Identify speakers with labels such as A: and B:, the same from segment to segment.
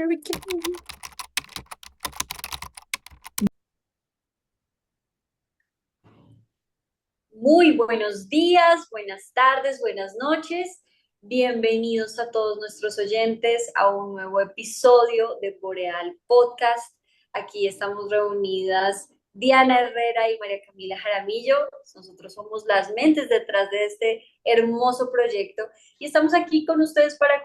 A: we go.
B: Muy buenos días, buenas tardes, buenas noches. Bienvenidos a todos nuestros oyentes a un nuevo episodio de Boreal Podcast. Aquí estamos reunidas Diana Herrera y María Camila Jaramillo. Nosotros somos las mentes detrás de este hermoso proyecto y estamos aquí con ustedes para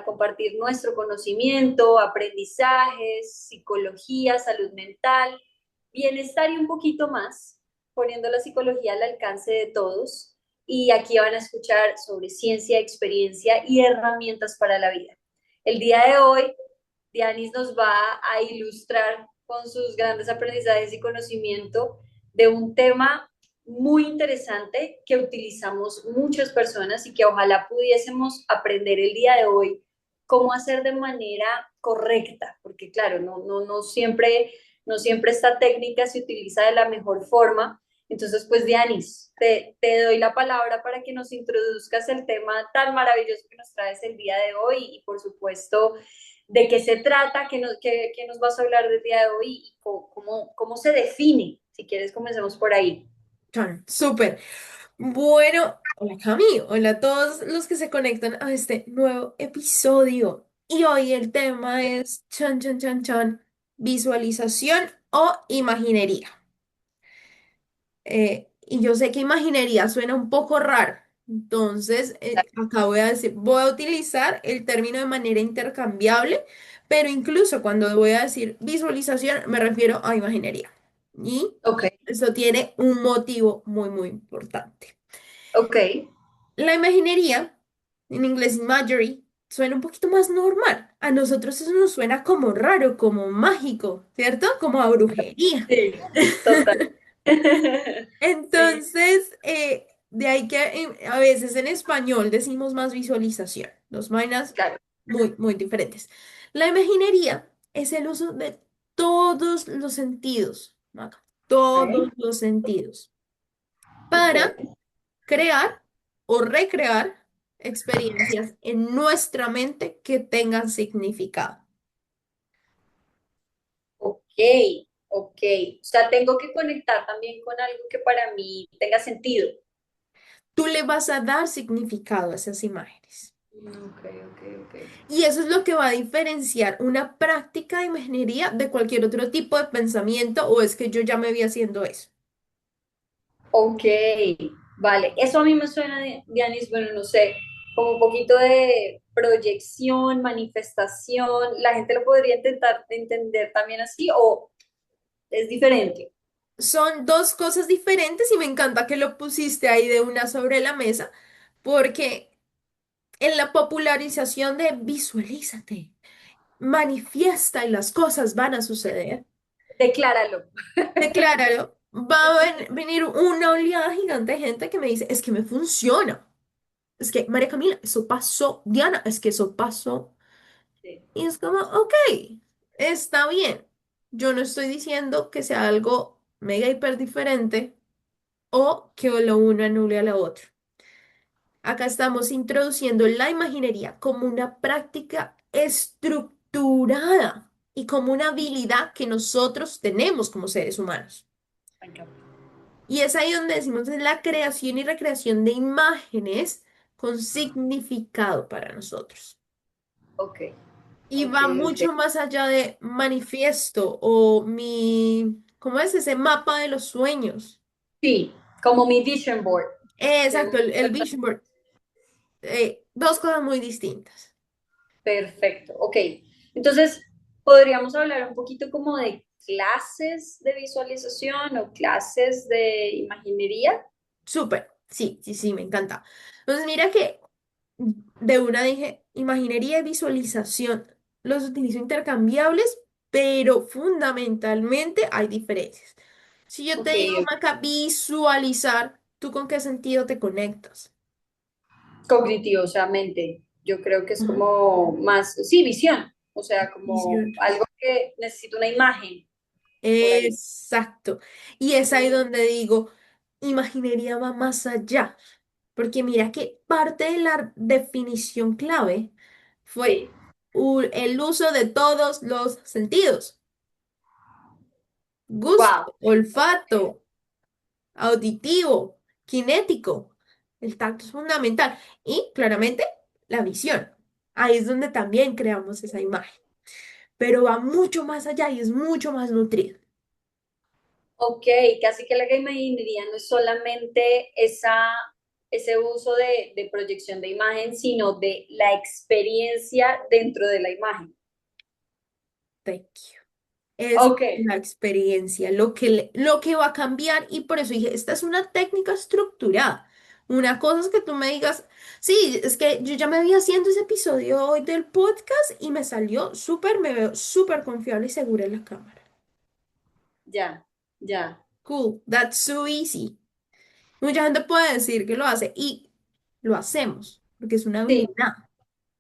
B: compartir nuestro conocimiento, aprendizajes, psicología, salud mental, bienestar y un poquito más, poniendo la psicología al alcance de todos. Y aquí van a escuchar sobre ciencia, experiencia y herramientas para la vida. El día de hoy, Dianis nos va a ilustrar con sus grandes aprendizajes y conocimiento de un tema muy interesante que utilizamos muchas personas y que ojalá pudiésemos aprender el día de hoy cómo hacer de manera correcta, porque claro, no siempre esta técnica se utiliza de la mejor forma. Entonces, pues Dianis, te doy la palabra para que nos introduzcas el tema tan maravilloso que nos traes el día de hoy y por supuesto de qué se trata, qué nos vas a hablar del día de hoy y cómo se define. Si quieres, comencemos por ahí.
A: Súper. Bueno, hola Cami, hola a todos los que se conectan a este nuevo episodio. Y hoy el tema es chan, chan, chan, chan, visualización o imaginería. Y yo sé que imaginería suena un poco raro. Entonces, acá voy a decir, voy a utilizar el término de manera intercambiable, pero incluso cuando voy a decir visualización, me refiero a imaginería. Y
B: Ok,
A: eso tiene un motivo muy, muy importante.
B: ok.
A: La imaginería, en inglés imagery, suena un poquito más normal. A nosotros eso nos suena como raro, como mágico, ¿cierto? Como a brujería.
B: Sí, total. Sí,
A: Entonces, de ahí que a veces en español decimos más visualización, dos vainas
B: claro.
A: muy, muy diferentes. La imaginería es el uso de todos los sentidos, Maca, todos
B: Ok,
A: los sentidos,
B: ok.
A: para crear o recrear experiencias en nuestra mente que tengan significado.
B: Ok, ok. O sea, tengo que conectar también con algo que para mí tenga sentido.
A: Tú le vas a dar significado a esas imágenes.
B: Ok, ok, ok.
A: Y eso es lo que va a diferenciar una práctica de imaginería de cualquier otro tipo de pensamiento o es que yo ya me vi haciendo eso.
B: Ok, vale. Eso a mí me suena, Dianis, bueno, no sé, como un poquito de proyección, manifestación. ¿La gente lo podría intentar entender también así o es diferente?
A: Son dos cosas diferentes y me encanta que lo pusiste ahí de una sobre la mesa porque en la popularización de visualízate, manifiesta y las cosas van a suceder.
B: Decláralo.
A: Decláralo, va a venir una oleada gigante de gente que me dice, es que me funciona. Es que, María Camila, eso pasó. Diana, es que eso pasó.
B: Sí.
A: Y es como, ok, está bien. Yo no estoy diciendo que sea algo mega hiper diferente o que lo uno anule a lo otro. Acá estamos introduciendo la imaginería como una práctica estructurada y como una habilidad que nosotros tenemos como seres humanos.
B: Venga.
A: Y es ahí donde decimos es la creación y recreación de imágenes con significado para nosotros.
B: Ok,
A: Y
B: ok,
A: va
B: ok.
A: mucho más allá de manifiesto o mi, ¿cómo es ese mapa de los sueños?
B: Sí, como mi vision board.
A: Exacto, el vision board. Dos cosas muy distintas.
B: Perfecto, ok. Entonces, podríamos hablar un poquito como de clases de visualización o clases de imaginería.
A: Súper, sí, sí, sí, me encanta. Entonces, mira que de una dije, imaginería y visualización, los utilizo intercambiables, pero fundamentalmente hay diferencias. Si yo te
B: Ok,
A: digo, Maca, visualizar, ¿tú con qué sentido te conectas?
B: cognitivo, o sea, mente. Yo creo que es
A: Ajá.
B: como más, sí, visión. O sea, como
A: Visión.
B: algo que necesita una imagen por ahí.
A: Exacto. Y es ahí
B: Mm,
A: donde digo, imaginería va más allá, porque mira que parte de la definición clave fue
B: sí,
A: el uso de todos los sentidos.
B: Wow.
A: Gusto, olfato, auditivo, kinético. El tacto es fundamental. Y claramente la visión. Ahí es donde también creamos esa imagen. Pero va mucho más allá y es mucho más nutrido.
B: Ok, casi que la imaginería no es solamente ese uso de proyección de imagen, sino de la experiencia dentro de la imagen.
A: Thank you. Es
B: Ok,
A: la experiencia, lo que va a cambiar y por eso dije, esta es una técnica estructurada. Una cosa es que tú me digas, sí, es que yo ya me vi haciendo ese episodio hoy del podcast y me salió súper, me veo súper confiable y segura en la cámara.
B: ya, ya.
A: Cool, that's so easy. Mucha gente puede decir que lo hace y lo hacemos porque es una
B: Sí,
A: habilidad.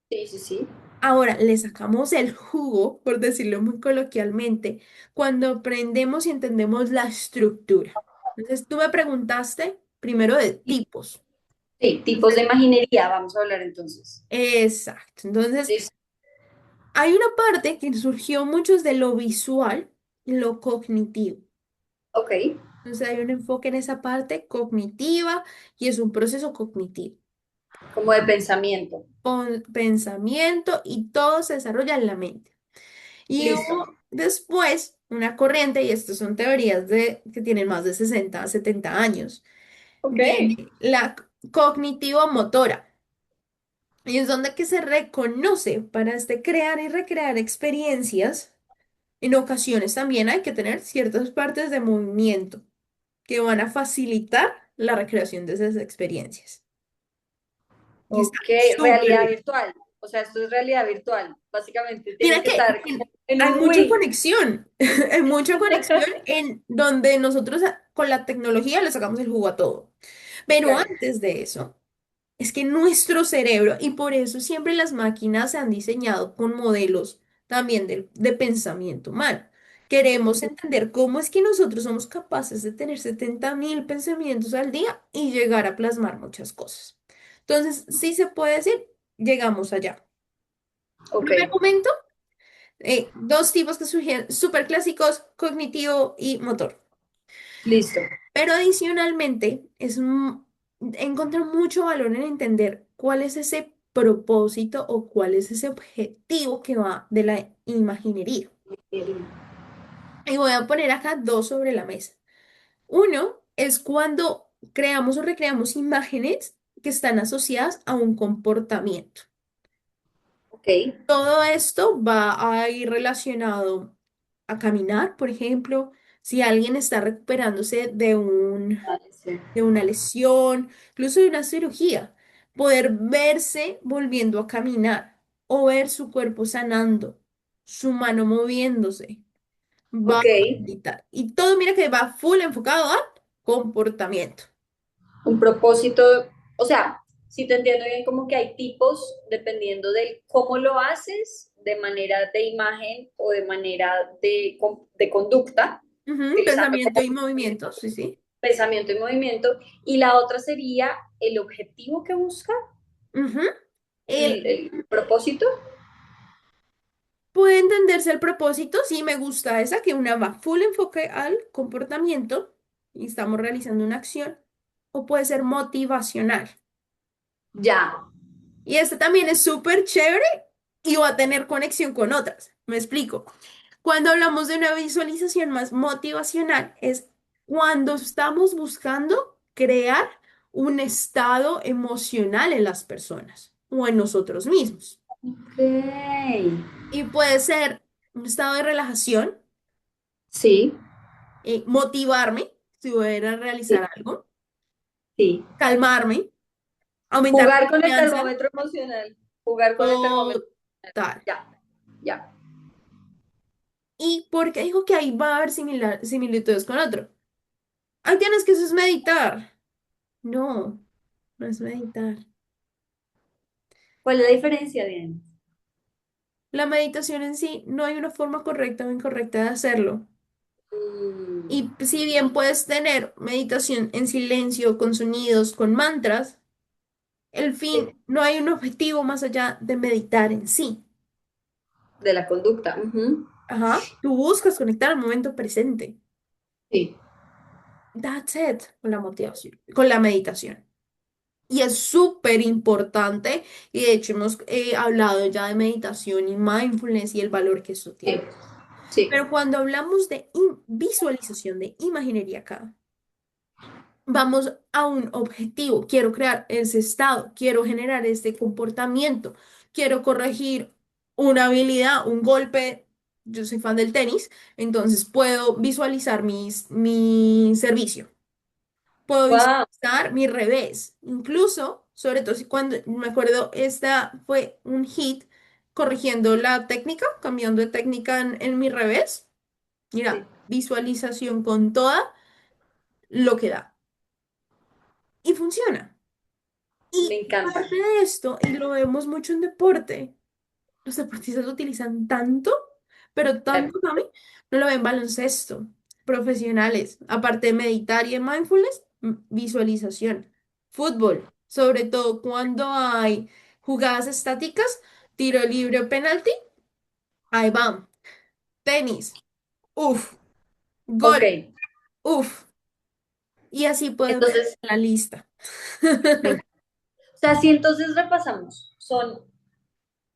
B: sí, sí, sí.
A: Ahora, le sacamos el jugo, por decirlo muy coloquialmente, cuando aprendemos y entendemos la estructura. Entonces, tú me preguntaste primero de tipos.
B: Sí, tipos de
A: Entonces,
B: imaginería, vamos a hablar entonces.
A: exacto. Entonces,
B: Listo.
A: hay una parte que surgió mucho de lo visual y lo cognitivo.
B: Ok,
A: Entonces, hay un enfoque en esa parte cognitiva y es un proceso cognitivo.
B: como de pensamiento.
A: Con pensamiento y todo se desarrolla en la mente. Y
B: Listo.
A: hubo después una corriente, y estas son teorías que tienen más de 60 a 70 años,
B: Ok.
A: viene la cognitivo-motora. Y es donde que se reconoce para crear y recrear experiencias. En ocasiones también hay que tener ciertas partes de movimiento que van a facilitar la recreación de esas experiencias. Y está
B: Ok,
A: súper
B: realidad
A: bien.
B: virtual. O sea, esto es realidad virtual. Básicamente tiene
A: Mira
B: que
A: que
B: estar en
A: hay
B: un
A: mucha
B: Wii.
A: conexión, hay mucha conexión en donde nosotros con la tecnología le sacamos el jugo a todo. Pero
B: Ok.
A: antes de eso, es que nuestro cerebro, y por eso siempre las máquinas se han diseñado con modelos también de pensamiento humano. Queremos entender cómo es que nosotros somos capaces de tener 70.000 pensamientos al día y llegar a plasmar muchas cosas. Entonces, sí se puede decir, llegamos allá.
B: Ok,
A: Primer momento, dos tipos que surgieron súper clásicos, cognitivo y motor.
B: listo.
A: Pero adicionalmente, encontrar mucho valor en entender cuál es ese propósito o cuál es ese objetivo que va de la imaginería. Y voy a poner acá dos sobre la mesa. Uno es cuando creamos o recreamos imágenes que están asociadas a un comportamiento.
B: Ok.
A: Todo esto va a ir relacionado a caminar, por ejemplo, si alguien está recuperándose
B: Vale, sí.
A: de una lesión, incluso de una cirugía, poder verse volviendo a caminar o ver su cuerpo sanando, su mano moviéndose, va
B: Ok,
A: a facilitar. Y todo, mira que va full enfocado a comportamiento.
B: un propósito, o sea, si te entiendo bien, como que hay tipos dependiendo de cómo lo haces, de manera de imagen o de manera de conducta,
A: Ujú,
B: utilizando
A: pensamiento
B: como
A: y movimiento, sí, sí.
B: pensamiento y movimiento, y la otra sería el objetivo que busca,
A: Ujú. El,
B: el propósito.
A: Puede entenderse el propósito, sí me gusta esa, que una va full enfoque al comportamiento y estamos realizando una acción, o puede ser motivacional.
B: Ya,
A: Y este también es súper chévere y va a tener conexión con otras. Me explico. Cuando hablamos de una visualización más motivacional, es cuando estamos buscando crear un estado emocional en las personas o en nosotros mismos.
B: ok.
A: Y puede ser un estado de relajación,
B: Sí,
A: motivarme si voy a ir a realizar
B: sí,
A: algo,
B: sí.
A: calmarme, aumentar la
B: Jugar con el
A: confianza.
B: termómetro emocional. Jugar con el termómetro.
A: Total.
B: Ya, ya.
A: ¿Y por qué digo que ahí va a haber similitudes con otro? Ahí tienes que eso es meditar. No, no es meditar.
B: ¿Cuál es la diferencia, Diana?
A: La meditación en sí no hay una forma correcta o incorrecta de hacerlo.
B: Mm,
A: Y si bien puedes tener meditación en silencio, con sonidos, con mantras, el fin
B: sí.
A: no hay un objetivo más allá de meditar en sí.
B: De la conducta. Ujú.
A: Ajá. Tú buscas conectar al momento presente.
B: Sí,
A: That's it, con la motivación, con la meditación. Y es súper importante, y de hecho hemos hablado ya de meditación y mindfulness y el valor que eso
B: sí,
A: tiene.
B: sí.
A: Pero cuando hablamos de visualización, de imaginería acá, vamos a un objetivo. Quiero crear ese estado, quiero generar este comportamiento, quiero corregir una habilidad, un golpe. Yo soy fan del tenis, entonces puedo visualizar mi servicio. Puedo
B: Wow,
A: visualizar mi revés. Incluso, sobre todo si cuando me acuerdo, esta fue un hit corrigiendo la técnica, cambiando de técnica en mi revés.
B: sí,
A: Mira, visualización con toda lo que da. Y funciona.
B: me
A: Y
B: encanta.
A: parte de esto, y lo vemos mucho en deporte, los deportistas lo utilizan tanto, pero
B: Claro.
A: tanto también, no lo ven baloncesto, profesionales, aparte de meditar y de mindfulness, visualización, fútbol, sobre todo cuando hay jugadas estáticas, tiro libre o penalti, ahí van, tenis, uff,
B: Ok,
A: golf, uff, y así puedo crear
B: entonces,
A: la lista.
B: me encanta. O sea, si entonces repasamos, son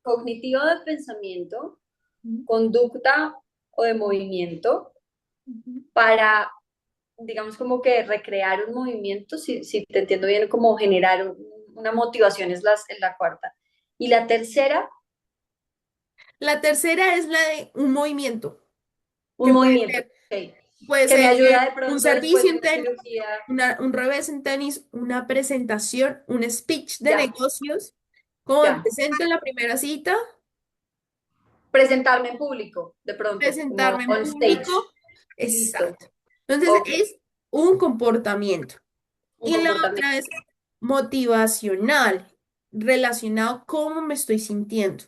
B: cognitivo de pensamiento,
A: Ujú,
B: conducta o de movimiento
A: ujú.
B: para, digamos, como que recrear un movimiento, si te entiendo bien, como generar una motivación es la cuarta. Y la tercera,
A: La tercera es la de un movimiento,
B: un
A: que
B: movimiento, ok,
A: puede
B: que me
A: ser
B: ayuda de
A: un
B: pronto
A: servicio
B: después de
A: en
B: una
A: tenis,
B: cirugía,
A: un revés en tenis, una presentación, un speech de
B: ya,
A: negocios. Como me
B: ya.
A: presento en la primera cita,
B: Presentarme en público, de pronto, como
A: presentarme en
B: on stage.
A: público.
B: Listo,
A: Exacto. Entonces
B: ok,
A: es un comportamiento.
B: un
A: Y la
B: comportamiento.
A: otra es motivacional, relacionado a cómo me estoy sintiendo.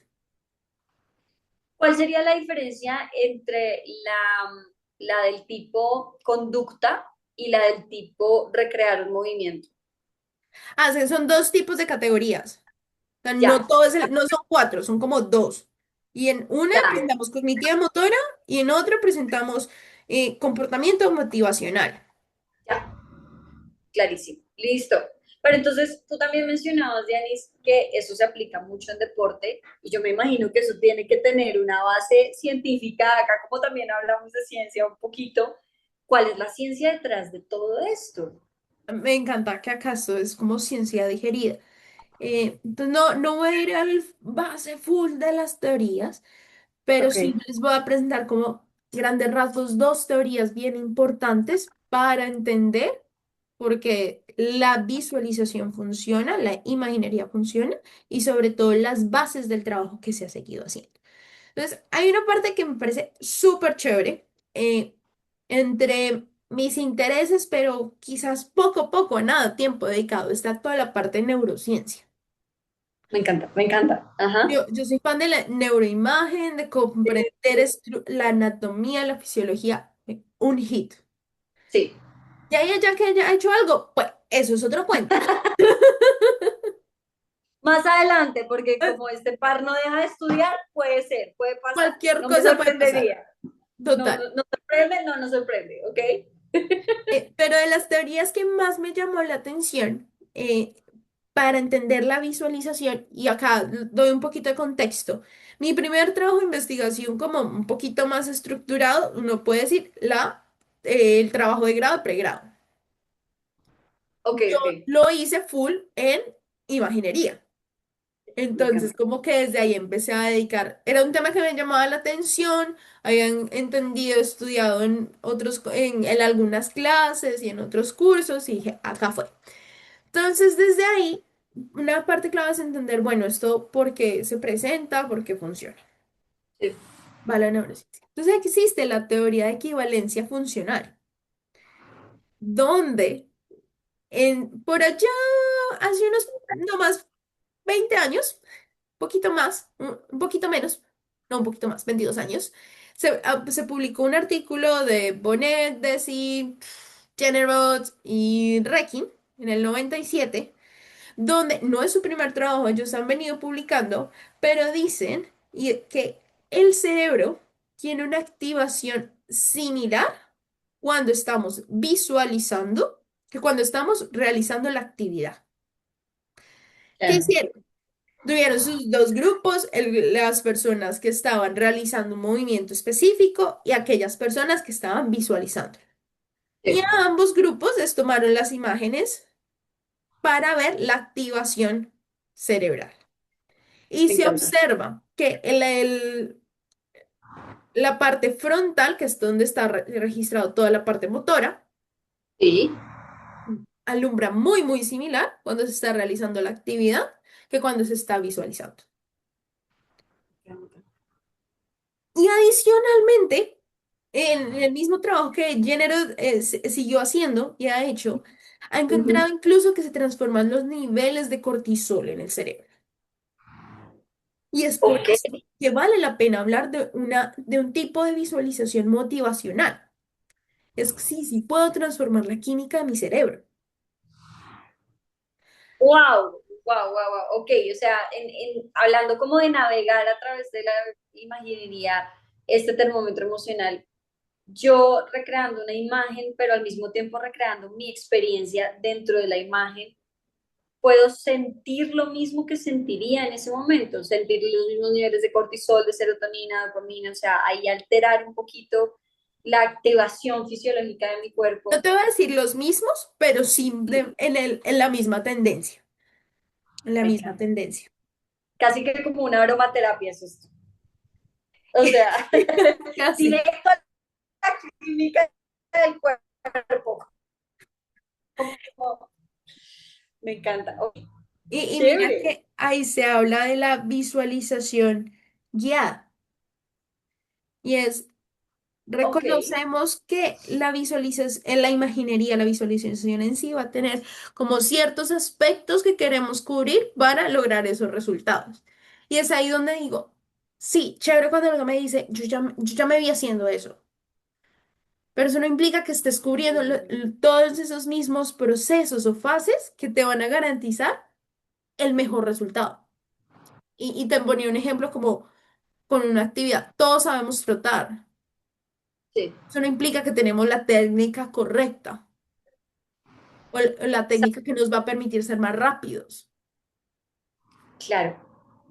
B: ¿Cuál sería la diferencia entre la del tipo conducta y la del tipo recrear un movimiento?
A: Ah, son dos tipos de categorías. Sea,
B: Ya,
A: no todo es no son cuatro, son como dos. Y en una
B: ya,
A: presentamos cognitiva motora y en otra presentamos comportamiento motivacional.
B: ya, clarísimo. Listo. Pero entonces tú también mencionabas, Dianis, que eso se aplica mucho en deporte y yo me imagino que eso tiene que tener una base científica, acá como también hablamos de ciencia un poquito. ¿Cuál es la ciencia detrás de todo esto?
A: Me encanta que acaso es como ciencia digerida. Entonces no voy a ir al base full de las teorías, pero
B: Ok,
A: sí les voy a presentar como grandes rasgos dos teorías bien importantes para entender por qué la visualización funciona, la imaginería funciona y sobre todo las bases del trabajo que se ha seguido haciendo. Entonces, hay una parte que me parece súper chévere entre mis intereses, pero quizás poco a poco, nada, tiempo dedicado, está toda la parte de neurociencia.
B: me encanta, me encanta. Ajá.
A: Yo soy fan de la neuroimagen, de comprender la anatomía, la fisiología, un hit.
B: Sí.
A: Y ahí ya que haya hecho algo, pues eso es otro cuento.
B: Más adelante, porque como este par no deja de estudiar, puede ser, puede pasar.
A: Cualquier
B: No me
A: cosa puede pasar.
B: sorprendería. No,
A: Total.
B: no, no sorprende, no nos sorprende, ¿ok?
A: Pero de las teorías que más me llamó la atención, para entender la visualización, y acá doy un poquito de contexto, mi primer trabajo de investigación como un poquito más estructurado, uno puede decir, el trabajo de grado, pregrado.
B: Ok,
A: Yo
B: ok,
A: lo hice full en imaginería.
B: me
A: Entonces,
B: encanta.
A: como que desde ahí empecé a dedicar, era un tema que me llamaba la atención, habían entendido, estudiado en algunas clases y en otros cursos, y dije, acá fue. Entonces, desde ahí, una parte clave es entender, bueno, esto por qué se presenta, por qué funciona.
B: Sí,
A: Va la neurociencia. Entonces, aquí existe la teoría de equivalencia funcional, donde por allá, hace unos, no más, 20 años, poquito más, un poquito menos, no, un poquito más, 22 años, se publicó un artículo de Bonnet, Deci, Generot y Rekin en el 97, donde no es su primer trabajo, ellos han venido publicando, pero dicen que el cerebro tiene una activación similar cuando estamos visualizando que cuando estamos realizando la actividad. ¿Qué
B: Claro,
A: hicieron? Tuvieron sus dos grupos, las personas que estaban realizando un movimiento específico y aquellas personas que estaban visualizando. Y a
B: sí,
A: ambos grupos les tomaron las imágenes para ver la activación cerebral. Y
B: me
A: se
B: encanta.
A: observa que la parte frontal, que es donde está registrado toda la parte motora,
B: Sí.
A: alumbra muy, muy similar cuando se está realizando la actividad que cuando se está visualizando. Y adicionalmente, en el mismo trabajo que Jenner siguió haciendo y ha hecho, ha encontrado
B: Ujú.
A: incluso que se transforman los niveles de cortisol en el cerebro. Y es por
B: Ok.
A: eso que vale la pena hablar de un tipo de visualización motivacional. Es que sí, sí, puedo transformar la química de mi cerebro.
B: Wow, wow, wow, wow. Ok, o sea, hablando como de navegar a través de la imaginería, este termómetro emocional, yo recreando una imagen, pero al mismo tiempo recreando mi experiencia dentro de la imagen, puedo sentir lo mismo que sentiría en ese momento, sentir los mismos niveles de cortisol, de serotonina, dopamina, o sea, ahí alterar un poquito la activación fisiológica de mi
A: No
B: cuerpo.
A: te voy a decir los mismos, pero sí en la misma tendencia. En la
B: Me
A: misma
B: encanta.
A: tendencia.
B: Casi que como una aromaterapia es esto. O sea,
A: Casi.
B: directo a la química del cuerpo. Como- me encanta. Oh,
A: Y mira
B: chévere.
A: que ahí se habla de la visualización guiada. Y es,
B: Ok,
A: reconocemos que la visualización, en la imaginería, la visualización en sí va a tener como ciertos aspectos que queremos cubrir para lograr esos resultados. Y es ahí donde digo, sí, chévere cuando alguien me dice, yo ya me vi haciendo eso. Pero eso no implica que estés cubriendo todos esos mismos procesos o fases que te van a garantizar el mejor resultado. Y te ponía un ejemplo como con una actividad. Todos sabemos trotar.
B: sí.
A: Eso no implica que tenemos la técnica correcta o la técnica que nos va a permitir ser más rápidos.
B: Claro,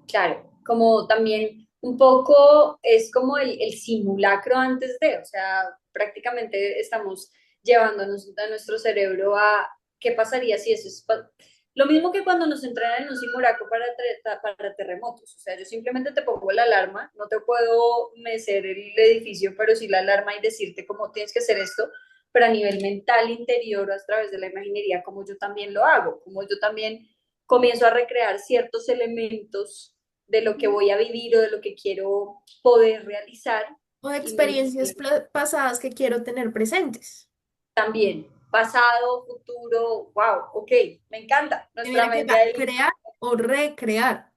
B: claro. Como también un poco es como el simulacro antes de, o sea, prácticamente estamos llevándonos a nuestro cerebro a qué pasaría si eso es lo mismo que cuando nos entrenan en un simulacro para terremotos. O sea, yo simplemente te pongo la alarma, no te puedo mecer el edificio, pero sí la alarma y decirte cómo tienes que hacer esto, pero a nivel mental interior, a través de la imaginería, como yo también lo hago, como yo también comienzo a recrear ciertos elementos de lo que voy a vivir o de lo que quiero poder realizar
A: O de
B: y me
A: experiencias
B: imagino
A: pasadas que quiero tener presentes.
B: también pasado, futuro, wow, ok, me encanta.
A: Y
B: Nuestra
A: mira que
B: mente
A: va,
B: ahí
A: crear o recrear.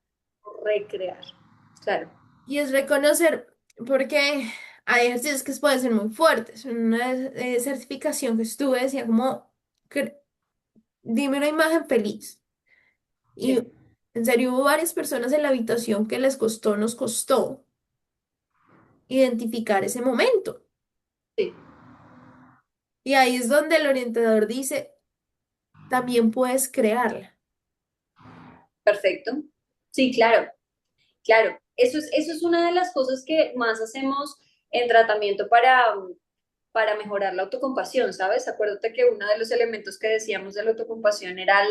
B: recrear. Claro,
A: Y es reconocer, porque hay ejercicios que pueden ser muy fuertes. En una certificación que estuve decía como, dime una imagen feliz. Y
B: sí,
A: en serio hubo varias personas en la habitación que les costó, nos costó identificar ese momento.
B: sí,
A: Y ahí es donde el orientador dice, también puedes crearla.
B: perfecto. Sí, claro, claro. Eso es una de las cosas que más hacemos en tratamiento para mejorar la autocompasión, ¿sabes? Acuérdate que uno de los elementos que decíamos de la autocompasión era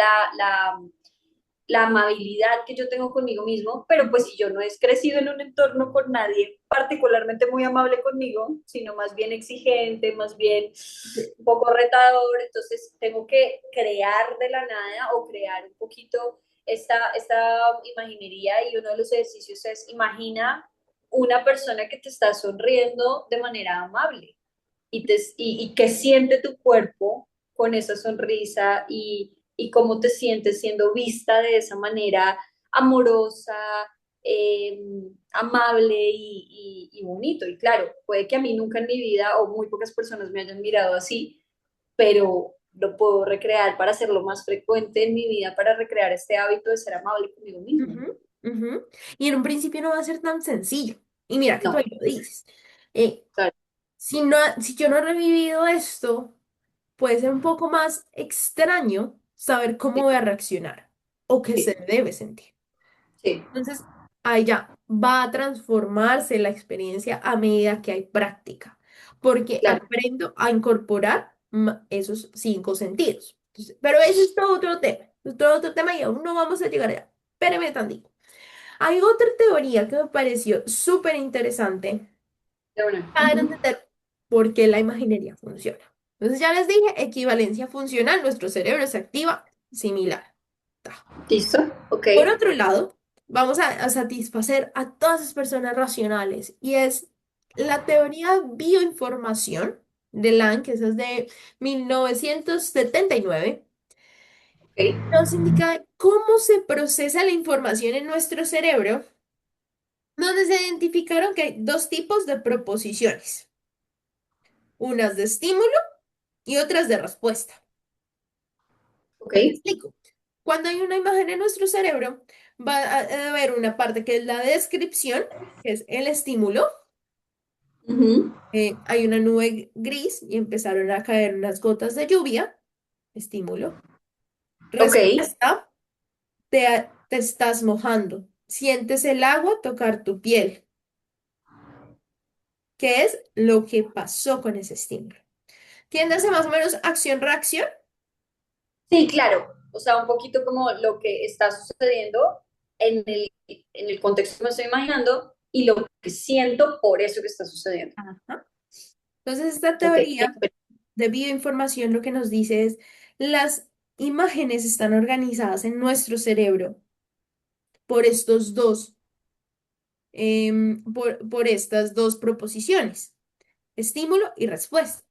B: la amabilidad que yo tengo conmigo mismo, pero pues
A: Ujú.
B: si yo no he crecido en un entorno con nadie particularmente muy amable conmigo, sino más bien exigente, más bien
A: Sí.
B: un poco retador, entonces tengo que crear de la nada o crear un poquito esta imaginería y uno de los ejercicios es imagina una persona que te está sonriendo de manera amable y qué siente tu cuerpo con esa sonrisa y cómo te sientes siendo vista de esa manera amorosa, eh, amable y bonito. Y claro, puede que a mí nunca en mi vida o muy pocas personas me hayan mirado así, pero lo puedo recrear para hacerlo más frecuente en mi vida, para recrear este hábito de ser amable conmigo mismo.
A: Ujú, ujú. Y en un principio no va a ser tan sencillo. Y mira que tú
B: No,
A: ahí lo dices. Eh,
B: claro,
A: si yo no he revivido esto, puede ser un poco más extraño saber cómo
B: sí,
A: voy a reaccionar o qué se
B: sí,
A: debe sentir.
B: sí,
A: Entonces, ahí ya va a transformarse la experiencia a medida que hay práctica, porque
B: claro.
A: aprendo a incorporar esos cinco sentidos. Pero ese es todo otro tema y aún no vamos a llegar allá. Espéreme tantito. Hay otra teoría que me pareció súper interesante
B: De una.
A: para
B: Ujú.
A: entender por qué la imaginería funciona. Entonces, ya les dije, equivalencia funcional, nuestro cerebro se activa similar. Ta.
B: ¿Listo? Ok,
A: Por otro lado, vamos a satisfacer a todas las personas racionales y es la teoría bioinformación de Lang, que esa es de 1979,
B: ok,
A: nos indica cómo se procesa la información en nuestro cerebro, donde se identificaron que hay dos tipos de proposiciones, unas de estímulo y otras de respuesta.
B: ok.
A: Me explico. Cuando hay una imagen en nuestro cerebro, va a haber una parte que es la descripción, que es el estímulo.
B: Ujú.
A: Hay una nube gris y empezaron a caer unas gotas de lluvia, estímulo.
B: Ok,
A: Respuesta, te estás mojando. Sientes el agua tocar tu piel, que es lo que pasó con ese estímulo. Tiéndase más o menos acción-reacción.
B: sí, claro. O sea, un poquito como lo que está sucediendo en el contexto que me estoy imaginando y lo que siento por eso que está sucediendo.
A: Ajá. Entonces, esta
B: Ok,
A: teoría de bioinformación lo que nos dice es, las imágenes están organizadas en nuestro cerebro por estos dos, por estas dos proposiciones, estímulo y respuesta.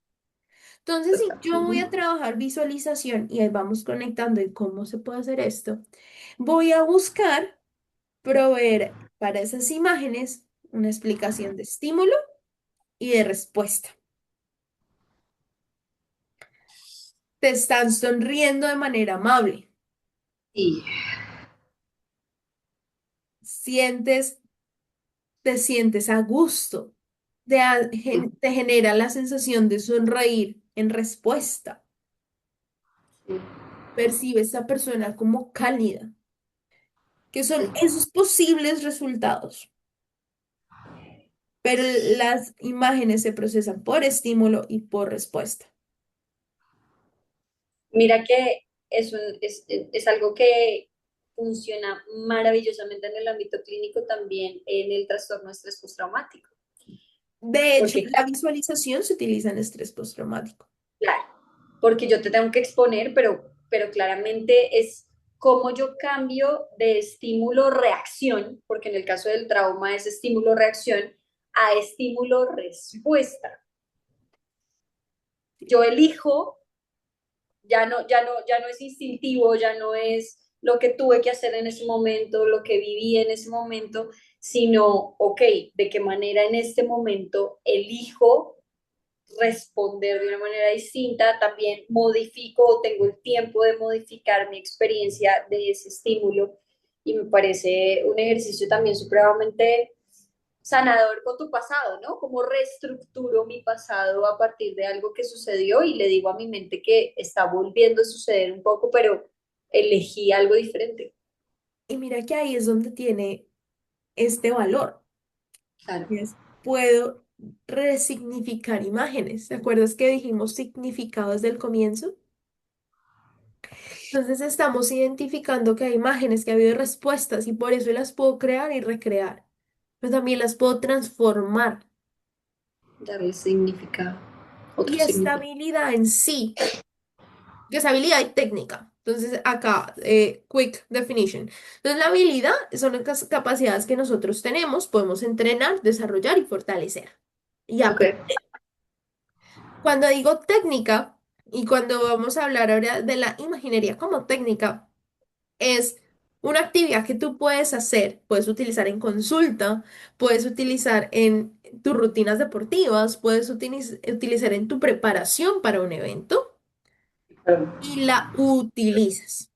A: Entonces, si
B: respuesta.
A: yo voy a
B: Ujú.
A: trabajar visualización y ahí vamos conectando y cómo se puede hacer esto, voy a buscar proveer para esas imágenes una explicación de estímulo y de respuesta. Te están sonriendo de manera amable.
B: Y
A: Sientes, te sientes a gusto. Te genera la sensación de sonreír en respuesta.
B: sí,
A: Percibes a esa persona como cálida, que son
B: sí.
A: esos posibles resultados. Pero las imágenes se procesan por estímulo y por respuesta.
B: Mira que es algo que funciona maravillosamente en el ámbito clínico también en el trastorno de estrés postraumático.
A: De hecho,
B: Porque,
A: la visualización se utiliza en estrés postraumático.
B: claro, porque yo te tengo que exponer, pero claramente es cómo yo cambio de estímulo-reacción, porque en el caso del trauma es estímulo-reacción, a estímulo-respuesta. Yo elijo, ya no es instintivo, ya no es lo que tuve que hacer en ese momento, lo que viví en ese momento, sino, ok, de qué manera en este momento elijo responder de una manera distinta, también modifico o tengo el tiempo de modificar mi experiencia de ese estímulo y me parece un ejercicio también supremamente sanador con tu pasado, ¿no? Como reestructuro mi pasado a partir de algo que sucedió y le digo a mi mente que está volviendo a suceder un poco, pero elegí algo diferente.
A: Y mira que ahí es donde tiene este valor.
B: Claro,
A: Y es, puedo resignificar imágenes. ¿Te acuerdas que dijimos significado desde el comienzo? Entonces estamos identificando que hay imágenes, que ha habido respuestas y por eso las puedo crear y recrear. Pero también las puedo transformar.
B: darle significado, otro
A: Y esta
B: significado.
A: habilidad en sí, que es habilidad y técnica. Entonces acá, quick definition. Entonces la habilidad son las capacidades que nosotros tenemos, podemos entrenar, desarrollar y fortalecer. Y
B: Ok,
A: aprender. Cuando digo técnica y cuando vamos a hablar ahora de la imaginería como técnica, es una actividad que tú puedes hacer, puedes utilizar en consulta, puedes utilizar en tus rutinas deportivas, puedes utilizar en tu preparación para un evento
B: perdón.
A: y la utilizas.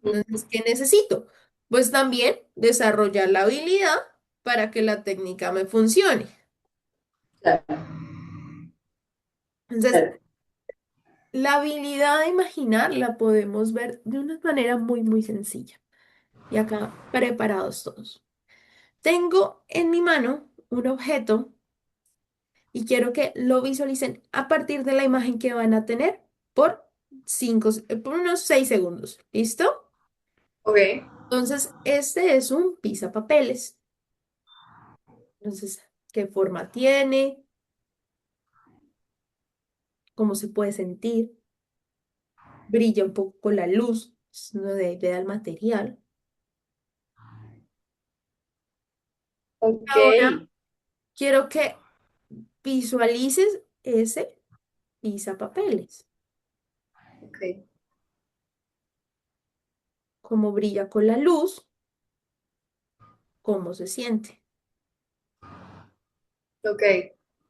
A: Entonces, ¿qué necesito? Pues también desarrollar la habilidad para que la técnica me funcione.
B: Claro,
A: Entonces,
B: claro.
A: la habilidad de imaginar la podemos ver de una manera muy, muy sencilla. Y acá preparados todos. Tengo en mi mano un objeto y quiero que lo visualicen a partir de la imagen que van a tener por por unos 6 segundos. ¿Listo?
B: Ok,
A: Entonces, este es un papeles. Entonces, ¿qué forma tiene? ¿Cómo se puede sentir? Brilla un poco la luz, no de idea del material.
B: ok,
A: Ahora quiero que visualices ese papeles,
B: ok,
A: cómo brilla con la luz, cómo se siente.
B: ok.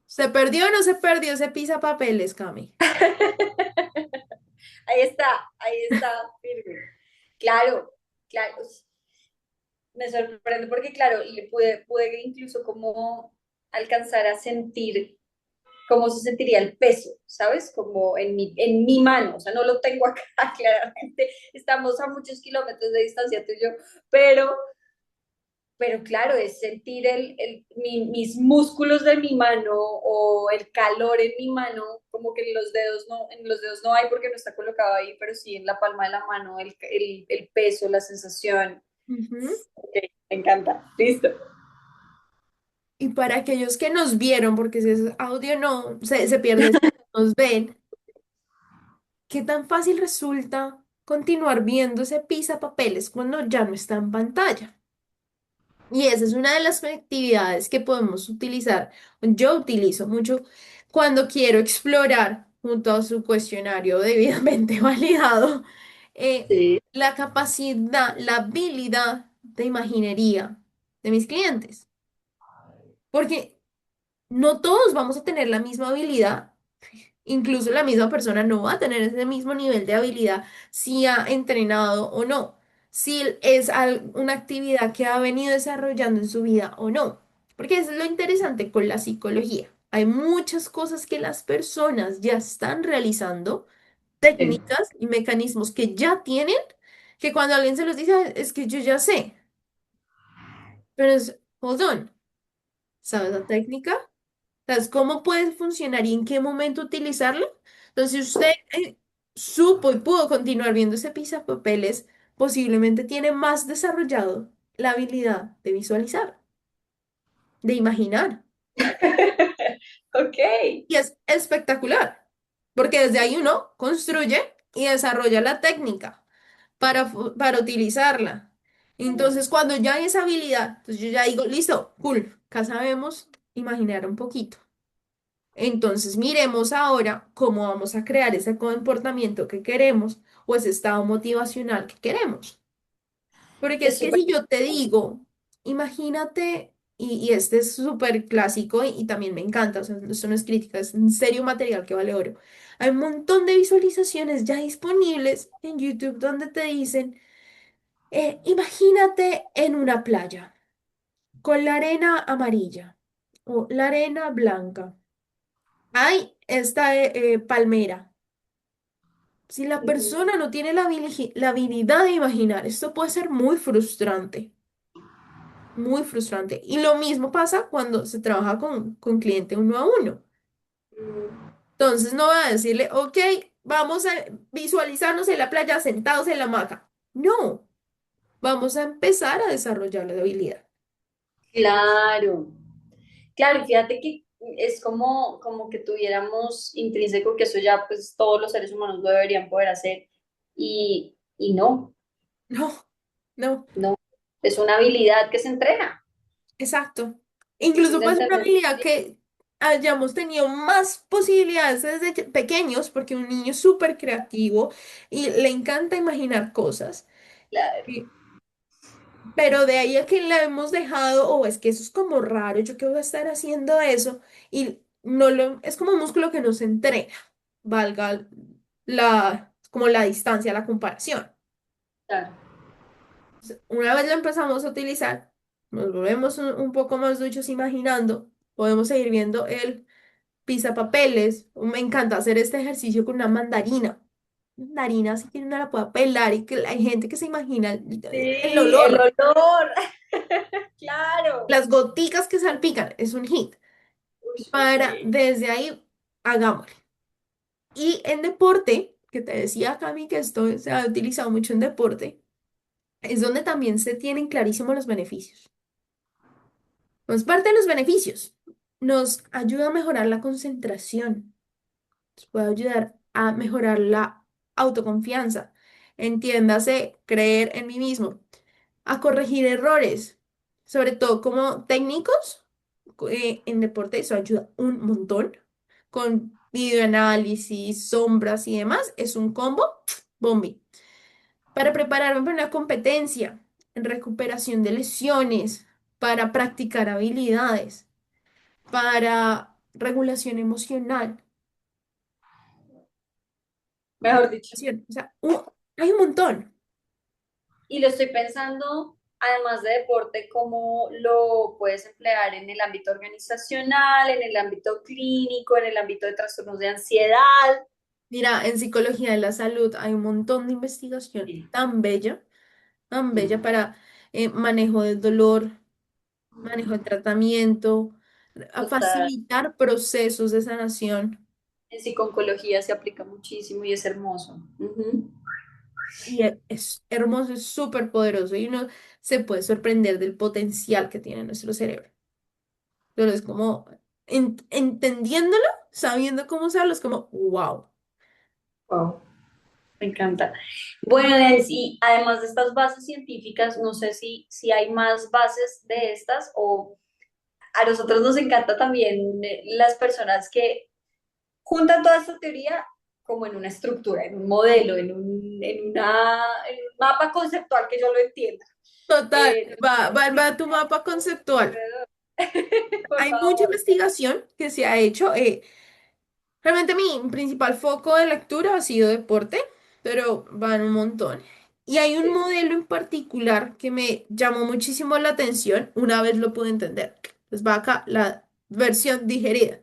A: ¿Se perdió o no se perdió ese papeles, Cami?
B: Ahí está, firme. Claro, claro. Me sorprende porque, claro, pude incluso como alcanzar a sentir cómo se sentiría el peso, ¿sabes? Como en mi mano, o sea, no lo tengo acá, claramente, estamos a muchos kilómetros de distancia tú y yo, pero, pero claro, es sentir mis músculos de mi mano o el calor en mi mano, como que en los dedos no hay porque no está colocado ahí, pero sí en la palma de la mano, el peso, la sensación.
A: Ujú.
B: Ok, me encanta, listo.
A: Y para aquellos que nos vieron, porque si es audio no, se pierde, si nos ven, ¿qué tan fácil resulta continuar viendo ese papeles cuando ya no está en pantalla? Y esa es una de las actividades que podemos utilizar. Yo utilizo mucho cuando quiero explorar, junto a su cuestionario debidamente validado,
B: Sí,
A: la capacidad, la habilidad de imaginería de mis clientes. Porque no todos vamos a tener la misma habilidad. Incluso la misma persona no va a tener ese mismo nivel de habilidad si ha entrenado o no, si es una actividad que ha venido desarrollando en su vida o no. Porque eso es lo interesante con la psicología. Hay muchas cosas que las personas ya están realizando,
B: sí.
A: técnicas y mecanismos que ya tienen, que cuando alguien se los dice, "Ah, es que yo ya sé, pero es, hold on, ¿sabes la técnica? ¿Sabes cómo puede funcionar y en qué momento utilizarlo? Entonces, si usted supo y pudo continuar viendo ese papeles, posiblemente tiene más desarrollado la habilidad de visualizar, de imaginar.
B: Ok,
A: Y es espectacular, porque desde ahí uno construye y desarrolla la técnica para utilizarla. Entonces, cuando ya hay esa habilidad, entonces yo ya digo, listo, cool, acá sabemos imaginar un poquito. Entonces, miremos ahora cómo vamos a crear ese comportamiento que queremos o ese estado motivacional que queremos. Porque es
B: es
A: que
B: súper.
A: si yo te digo, imagínate, y este es súper clásico y también me encanta, o sea, esto no es crítica, es en serio material que vale oro. Hay un montón de visualizaciones ya disponibles en YouTube donde te dicen, imagínate en una playa con la arena amarilla o la arena blanca. Hay esta palmera. Si la
B: Ujú.
A: persona no tiene la habilidad de imaginar, esto puede ser muy frustrante, muy frustrante. Y lo mismo pasa cuando se trabaja con cliente uno a uno. Entonces no va a decirle, ok, vamos a visualizarnos en la playa sentados en la hamaca. No, vamos a empezar a desarrollar la habilidad.
B: Claro, claro, y fíjate que es como que tuviéramos intrínseco que eso ya pues todos los seres humanos lo deberían poder hacer y no,
A: No, no.
B: no, es una habilidad que se entrena.
A: Exacto.
B: Es
A: Incluso
B: de
A: puede ser una
B: entender.
A: habilidad que hayamos tenido más posibilidades desde pequeños, porque un niño es súper creativo y le encanta imaginar cosas,
B: Claro,
A: y- pero de ahí a que la hemos dejado, o es que eso es como raro, yo que voy a estar haciendo eso, y no lo, es como un músculo que no se entrena, valga como la distancia, la comparación.
B: claro.
A: Una vez lo empezamos a utilizar, nos volvemos un poco más duchos imaginando, podemos seguir viendo el papeles. Me encanta hacer este ejercicio con una mandarina. Mandarina, así que uno la pueda pelar y que hay gente que se imagina el
B: Sí, el
A: olor,
B: olor, claro.
A: las goticas que salpican, es un hit.
B: Uy,
A: Para
B: sí.
A: desde ahí, hagámoslo. Y en deporte, que te decía Cami que esto se ha utilizado mucho en deporte, es donde también se tienen clarísimos los beneficios. Pues parte de los beneficios, nos ayuda a mejorar la concentración, nos puede ayudar a mejorar la autoconfianza, entiéndase, creer en mí mismo, a corregir errores, sobre todo como técnicos, en deporte eso ayuda un montón, con videoanálisis, sombras y demás, es un combo, bombi. Para prepararme para una competencia, en recuperación de lesiones, para practicar habilidades, para regulación emocional,
B: Mejor dicho.
A: o sea, hay un montón.
B: Y lo estoy pensando, además de deporte, cómo lo puedes emplear en el ámbito organizacional, en el ámbito clínico, en el ámbito de trastornos de ansiedad.
A: Mira, en psicología de la salud hay un montón de investigación
B: Sí,
A: tan
B: sí,
A: bella para manejo del dolor, manejo del tratamiento, a
B: total.
A: facilitar procesos de sanación.
B: En psiconcología se aplica muchísimo y es hermoso. Ujú.
A: Y es hermoso, es súper poderoso y uno se puede sorprender del potencial que tiene nuestro cerebro. Pero es como entendiéndolo, sabiendo cómo usarlo, es como, wow.
B: Wow, me encanta. Bueno, Denise, y además de estas bases científicas, no sé si hay más bases de estas o a nosotros nos encanta también las personas que juntan toda esta teoría como en una estructura, en un modelo, en un mapa conceptual que yo lo entienda.
A: Total,
B: No
A: va,
B: sé,
A: va tu mapa conceptual.
B: alrededor. Por
A: Hay mucha
B: favor.
A: investigación que se ha hecho. Realmente mi principal foco de lectura ha sido deporte, pero van un montón. Y hay un
B: Sí,
A: modelo en particular que me llamó muchísimo la atención, una vez lo pude entender. Pues va acá la versión digerida.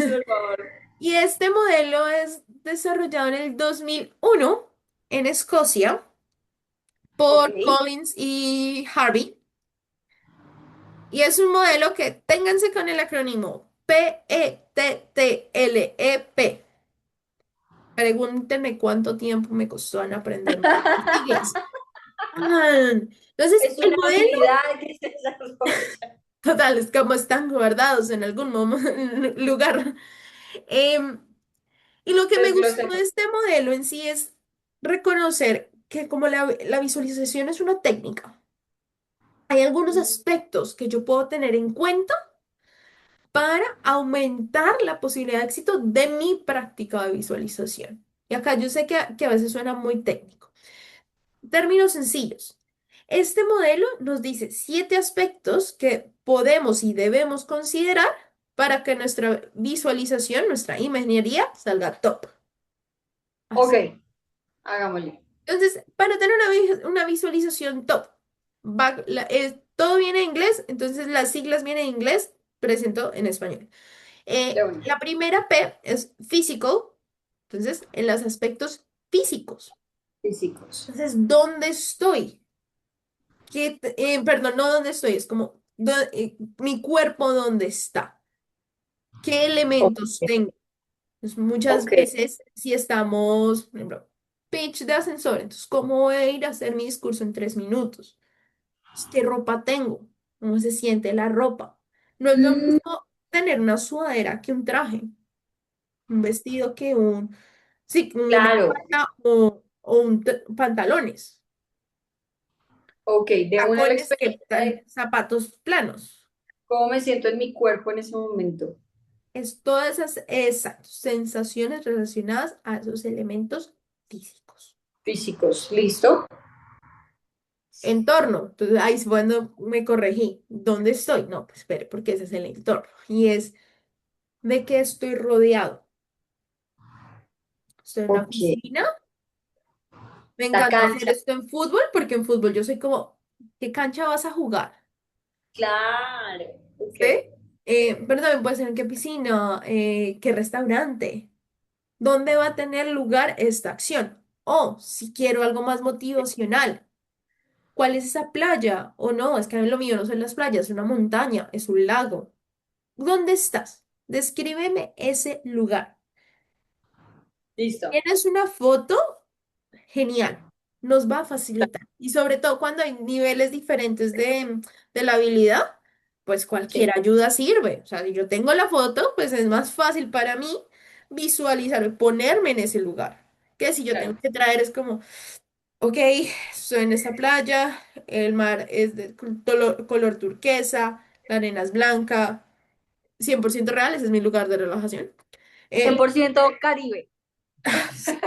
B: por favor.
A: Y este modelo es desarrollado en el 2001 en Escocia
B: Ok.
A: por Collins y Harvey. Y es un modelo que ténganse con el acrónimo PETTLEP. Pregúntenme cuánto tiempo me costó en aprenderme las siglas. Entonces,
B: Es
A: el
B: una
A: modelo,
B: habilidad que se desarrolla.
A: total, es como están guardados en algún lugar. Em, y lo que me gustó de
B: Desglosemos.
A: este modelo en sí es reconocer que como la visualización es una técnica, hay algunos aspectos que yo puedo tener en cuenta para aumentar la posibilidad de éxito de mi práctica de visualización. Y acá yo sé que a veces suena muy técnico. Términos sencillos. Este modelo nos dice 7 aspectos que podemos y debemos considerar para que nuestra visualización, nuestra imaginería, salga top.
B: Ok,
A: Así.
B: hagámosle.
A: Entonces, para tener una visualización top, todo viene en inglés, entonces las siglas vienen en inglés, presento en español.
B: De una.
A: La primera P es physical, entonces en los aspectos físicos.
B: Físicos.
A: Entonces, ¿dónde estoy? Perdón, no dónde estoy, es como mi cuerpo dónde está, qué
B: Ok,
A: elementos tengo. Pues muchas
B: ok.
A: veces, si estamos, por ejemplo, pitch de ascensor, entonces, ¿cómo voy a ir a hacer mi discurso en 3 minutos? Pues, ¿qué ropa tengo? ¿Cómo se siente la ropa? No es lo
B: Mm,
A: mismo tener una sudadera que un traje, un vestido que sí, una
B: claro,
A: falda o pantalones,
B: ok, de una la
A: tacones que
B: experiencia de
A: zapatos planos.
B: cómo me siento en mi cuerpo en ese momento.
A: Es todas esas sensaciones relacionadas a esos elementos físicos.
B: Físicos, ¿listo?
A: Entorno. Entonces ahí es cuando me corregí. ¿Dónde estoy? No, pues espere, porque ese es el entorno. Y es de qué estoy rodeado. Estoy en una
B: Ok,
A: piscina. Me
B: la
A: encanta hacer
B: cancha.
A: esto en fútbol porque en fútbol yo soy como, ¿qué cancha vas a jugar?
B: Claro, ok.
A: ¿Sí? Pero también puede ser en qué piscina, qué restaurante, dónde va a tener lugar esta acción. O si quiero algo más motivacional, ¿cuál es esa playa? O no, es que a mí lo mío no son las playas, es una montaña, es un lago. ¿Dónde estás? Descríbeme ese lugar.
B: Listo.
A: ¿Tienes una foto? Genial, nos va a facilitar. Y sobre todo cuando hay niveles diferentes de la habilidad, pues cualquier
B: Sí,
A: ayuda sirve. O sea, si yo tengo la foto, pues es más fácil para mí visualizar y ponerme en ese lugar. Que si yo tengo
B: claro.
A: que traer es como, ok, estoy en esta playa, el mar es de color turquesa, la arena es blanca, 100% real, ese es mi lugar de relajación.
B: cien
A: Eh,
B: por ciento Caribe.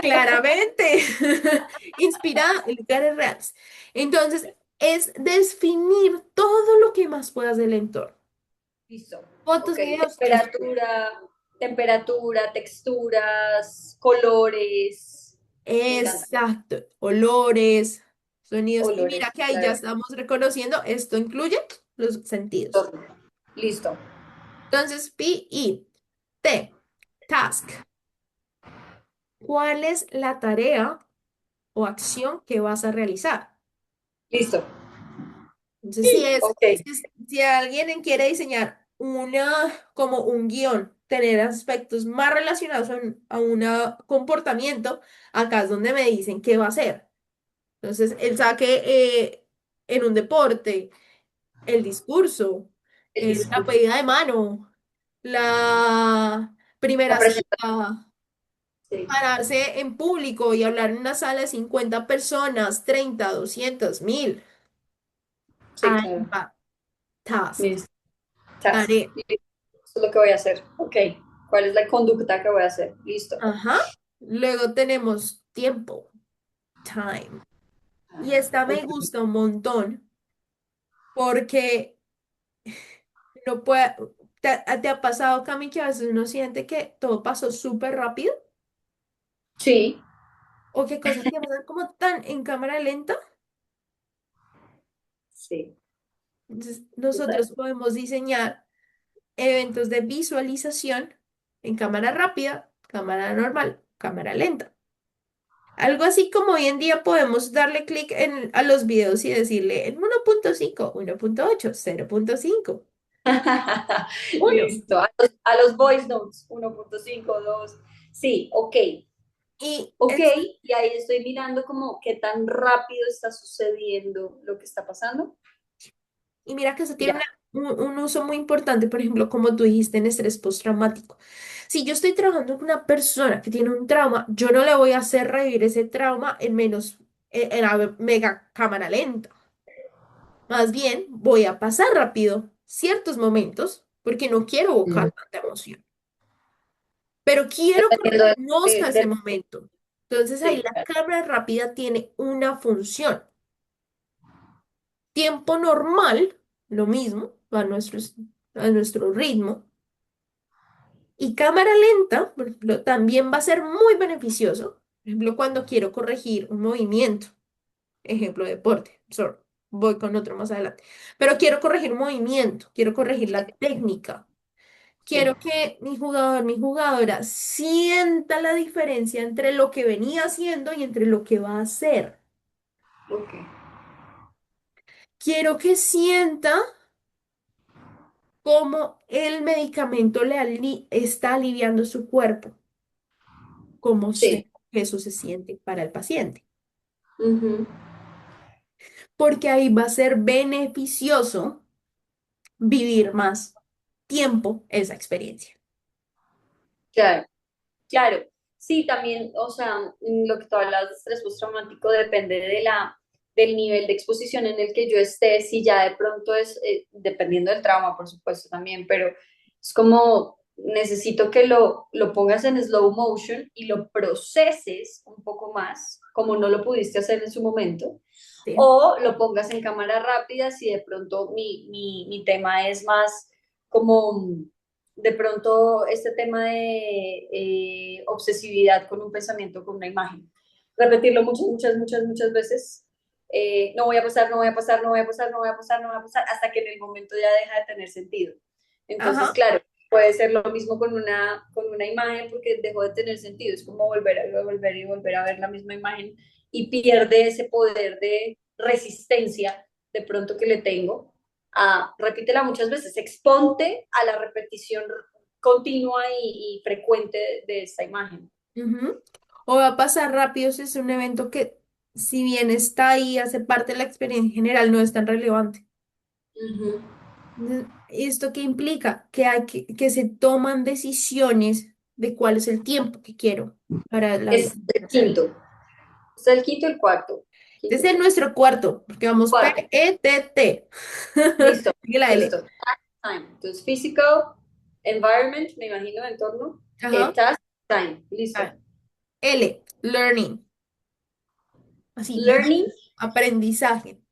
A: Claramente, inspirada en lugares reales. Entonces, es definir todo lo que más puedas del entorno.
B: Listo.
A: Fotos,
B: Ok.
A: videos, escritura.
B: Temperatura, texturas, colores. Me encanta.
A: Exacto. Olores, sonidos. Y
B: Olores,
A: mira que ahí ya
B: claro.
A: estamos reconociendo, esto incluye los sentidos.
B: Listo.
A: Entonces, P-I, T, task. ¿Cuál es la tarea o acción que vas a realizar?
B: Listo.
A: Entonces, si es,
B: Ok.
A: si alguien quiere diseñar como un guión, tener aspectos más relacionados a un comportamiento, acá es donde me dicen qué va a hacer. Entonces, el saque en un deporte, el discurso,
B: El
A: la
B: discurso.
A: pedida de mano, la
B: La
A: primera
B: presentación.
A: cita,
B: Sí,
A: pararse en público y hablar en una sala de 50 personas, 30, 200, 1000.
B: sí,
A: Ahí
B: claro.
A: va, task.
B: Listo. Task.
A: Tarea.
B: Listo. Eso es lo que voy a hacer. Ok. ¿Cuál es la conducta que voy a hacer? Listo.
A: Ajá. Luego tenemos tiempo, time. Y esta me
B: Ok.
A: gusta un montón porque no puede, te ha pasado, Cami, que a veces uno siente que todo pasó súper rápido
B: Sí,
A: o que cosas que pasan como tan en cámara lenta?
B: sí.
A: Entonces, nosotros podemos diseñar eventos de visualización en cámara rápida, cámara normal, cámara lenta. Algo así como hoy en día podemos darle clic a los videos y decirle en 1.5, 1.8, 0.5, 1.
B: Listo. A los voice notes, 1.5, 2. Sí, ok.
A: Y,
B: Ok,
A: es-
B: y ahí estoy mirando como qué tan rápido está sucediendo lo que está pasando.
A: y mira que eso tiene
B: Ya,
A: un uso muy importante, por ejemplo, como tú dijiste en estrés postraumático. Si yo estoy trabajando con una persona que tiene un trauma, yo no le voy a hacer revivir ese trauma en menos, en la mega cámara lenta. Más bien, voy a pasar rápido ciertos momentos porque no quiero evocar
B: mm,
A: tanta emoción, pero quiero que
B: dependiendo
A: reconozca ese
B: de-
A: momento. Entonces ahí
B: sí,
A: la cámara rápida tiene una función. Tiempo normal, lo mismo, a nuestro ritmo. Y cámara lenta, por ejemplo, también va a ser muy beneficioso. Por ejemplo, cuando quiero corregir un movimiento, ejemplo, deporte. Sorry, voy con otro más adelante. Pero quiero corregir un movimiento, quiero corregir la técnica.
B: sí,
A: Quiero que mi jugador, mi jugadora sienta la diferencia entre lo que venía haciendo y entre lo que va a hacer.
B: ok,
A: Quiero que sienta cómo el medicamento está aliviando su cuerpo, cómo
B: sí,
A: eso se siente para el paciente.
B: ujú,
A: Porque ahí va a ser beneficioso vivir más tiempo esa experiencia.
B: claro. Claro, sí, también, o sea, lo que tú hablas de estrés postraumático depende del nivel de exposición en el que yo esté, si ya de pronto es, dependiendo del trauma, por supuesto, también, pero es como necesito que lo pongas en slow motion y lo proceses un poco más, como no lo pudiste hacer en su momento,
A: ¿Sí?
B: o lo pongas en cámara rápida si de pronto mi tema es más como de pronto este tema de obsesividad con un pensamiento, con una imagen. Repetirlo muchas, muchas, muchas, muchas veces no voy a pasar, no voy a pasar, no voy a pasar, no voy a pasar, no voy a pasar, hasta que en el momento ya deja de tener sentido. Entonces,
A: Ajá.
B: claro, puede ser lo mismo con una imagen porque dejó de tener sentido. Es como volver a volver y volver a ver la misma imagen y pierde ese poder de resistencia de pronto que le tengo. Repítela muchas veces, exponte a la repetición continua y frecuente de esta imagen.
A: Ujú. O va a pasar rápido si es un evento que, si bien está ahí, hace parte de la experiencia general, no es tan relevante.
B: Ujú.
A: Entonces, ¿esto qué implica? Que se toman decisiones de cuál es el tiempo que quiero para la
B: Es el
A: visualización.
B: quinto. Es el quinto, el cuarto. Quinto,
A: Este es
B: cuarto.
A: nuestro cuarto, porque vamos
B: Cuarto.
A: PETT.
B: Listo,
A: Sigue la L.
B: listo. Time. Entonces, physical, environment, me imagino, entorno.
A: Ajá.
B: Task, time.
A: Ah,
B: Listo.
A: L, learning. Así,
B: Learning,
A: aprendizaje.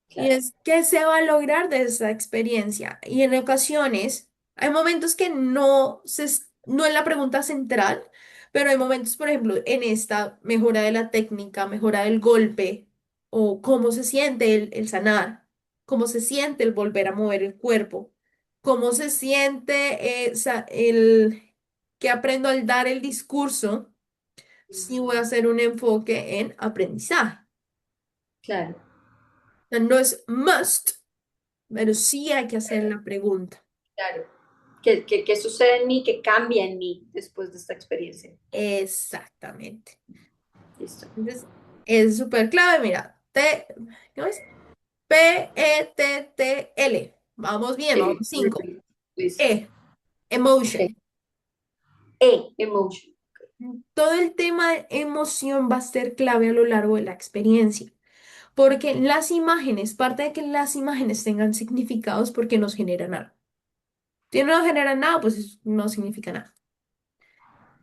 A: Y
B: claro.
A: es qué se va a lograr de esa experiencia. Y en ocasiones hay momentos que no es la pregunta central, pero hay momentos, por ejemplo, en esta mejora de la técnica, mejora del golpe, o cómo se siente el sanar, cómo se siente el volver a mover el cuerpo, cómo se siente el que aprendo al dar el discurso, si voy a hacer un enfoque en aprendizaje.
B: Claro,
A: O sea, no es must, pero sí hay que hacer la pregunta.
B: claro. ¿Qué sucede en mí? ¿Qué cambia en mí después de esta experiencia?
A: Exactamente.
B: Listo.
A: Entonces, es súper clave. Mira, ¿cómo es? PETTL. Vamos bien, vamos
B: Sí,
A: cinco.
B: listo.
A: E,
B: Ok.
A: emotion.
B: Emotion.
A: Todo el tema de emoción va a ser clave a lo largo de la experiencia, porque las imágenes, parte de que las imágenes tengan significados porque nos generan algo. Si no generan nada, pues no significa nada.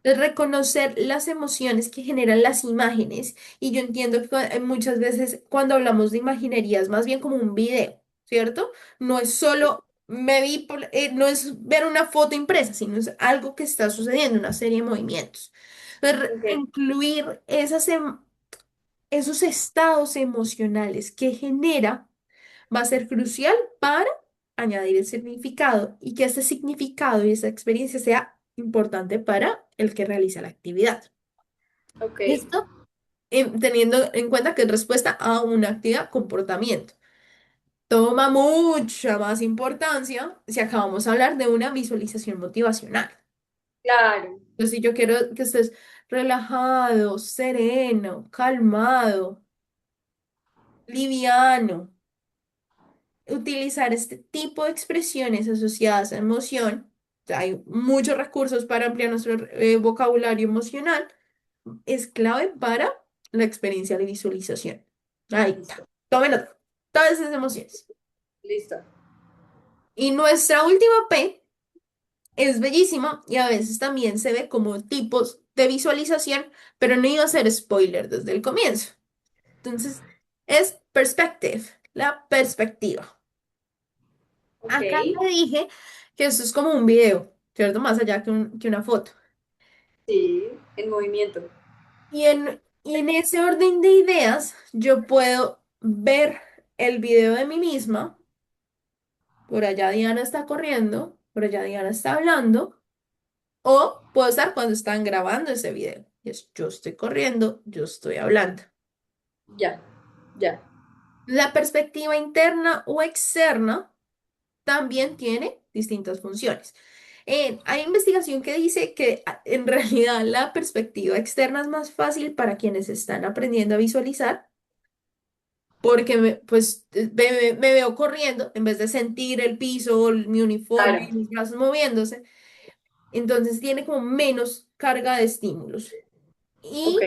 A: Es reconocer las emociones que generan las imágenes. Y yo entiendo que muchas veces cuando hablamos de imaginería es más bien como un video, ¿cierto? No es solo no es ver una foto impresa, sino es algo que está sucediendo, una serie de movimientos.
B: Ok,
A: Incluir esos estados emocionales que genera va a ser crucial para añadir el significado y que ese significado y esa experiencia sea importante para el que realiza la actividad.
B: ok,
A: Esto teniendo en cuenta que es respuesta a una actividad, comportamiento. Toma mucha más importancia si acabamos de hablar de una visualización motivacional.
B: claro,
A: Entonces, si yo quiero que estés relajado, sereno, calmado, liviano, utilizar este tipo de expresiones asociadas a emoción. Hay muchos recursos para ampliar nuestro vocabulario emocional. Es clave para la experiencia de visualización. Ahí
B: listo,
A: está. Tomen nota. Todas esas emociones.
B: listo.
A: Y nuestra última P es bellísima y a veces también se ve como tipos de visualización, pero no iba a ser spoiler desde el comienzo. Entonces, es perspective, la perspectiva.
B: Ok,
A: Acá te dije que esto es como un video, ¿cierto? Más allá que una foto.
B: sí, en movimiento.
A: Y en ese orden de ideas, yo puedo ver el video de mí misma. Por allá Diana está corriendo, por allá Diana está hablando, o puedo estar cuando están grabando ese video. Y es yo estoy corriendo, yo estoy hablando.
B: Ya, ya.
A: La perspectiva interna o externa también tiene distintas funciones. Hay investigación que dice que en realidad la perspectiva externa es más fácil para quienes están aprendiendo a visualizar, porque me veo corriendo en vez de sentir el piso, mi uniforme
B: Claro,
A: y mis brazos moviéndose. Entonces tiene como menos carga de estímulos.
B: ok,
A: Y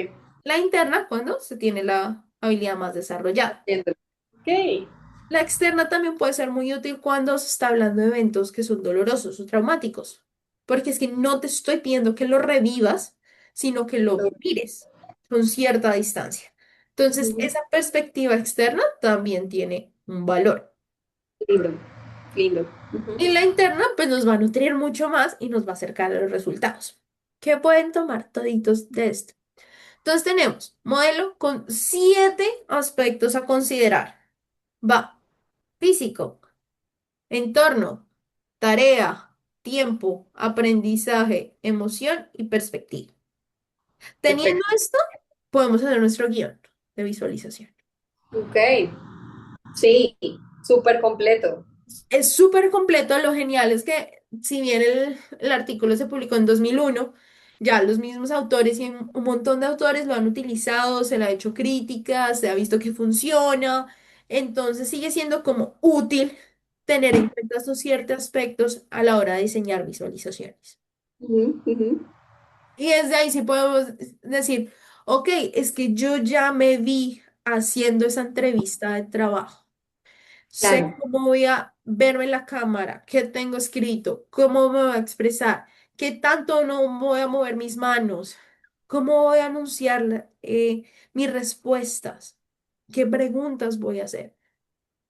A: la interna cuando se tiene la habilidad más desarrollada.
B: entiendo. Ok,
A: La externa también puede ser muy útil cuando se está hablando de eventos que son dolorosos o traumáticos, porque es que no te estoy pidiendo que lo revivas, sino que lo mires con cierta distancia. Entonces,
B: ujú,
A: esa perspectiva externa también tiene un valor.
B: lindo, lindo. Ujú.
A: Y la interna, pues nos va a nutrir mucho más y nos va a acercar a los resultados. ¿Qué pueden tomar toditos de esto? Entonces tenemos modelo con 7 aspectos a considerar. Va, físico, entorno, tarea, tiempo, aprendizaje, emoción y perspectiva. Teniendo
B: Perfecto.
A: esto, podemos hacer nuestro guión de visualización.
B: Ok, sí, súper completo.
A: Es súper completo. Lo genial es que si bien el artículo se publicó en 2001, ya los mismos autores y un montón de autores lo han utilizado, se le ha hecho críticas, se ha visto que funciona. Entonces sigue siendo como útil tener en cuenta estos ciertos aspectos a la hora de diseñar visualizaciones.
B: Ujú, ujú.
A: Y desde ahí sí podemos decir, ok, es que yo ya me vi haciendo esa entrevista de trabajo. Sé
B: Claro,
A: cómo voy a verme en la cámara, qué tengo escrito, cómo me voy a expresar, qué tanto no voy a mover mis manos, cómo voy a anunciar mis respuestas, qué preguntas voy a hacer.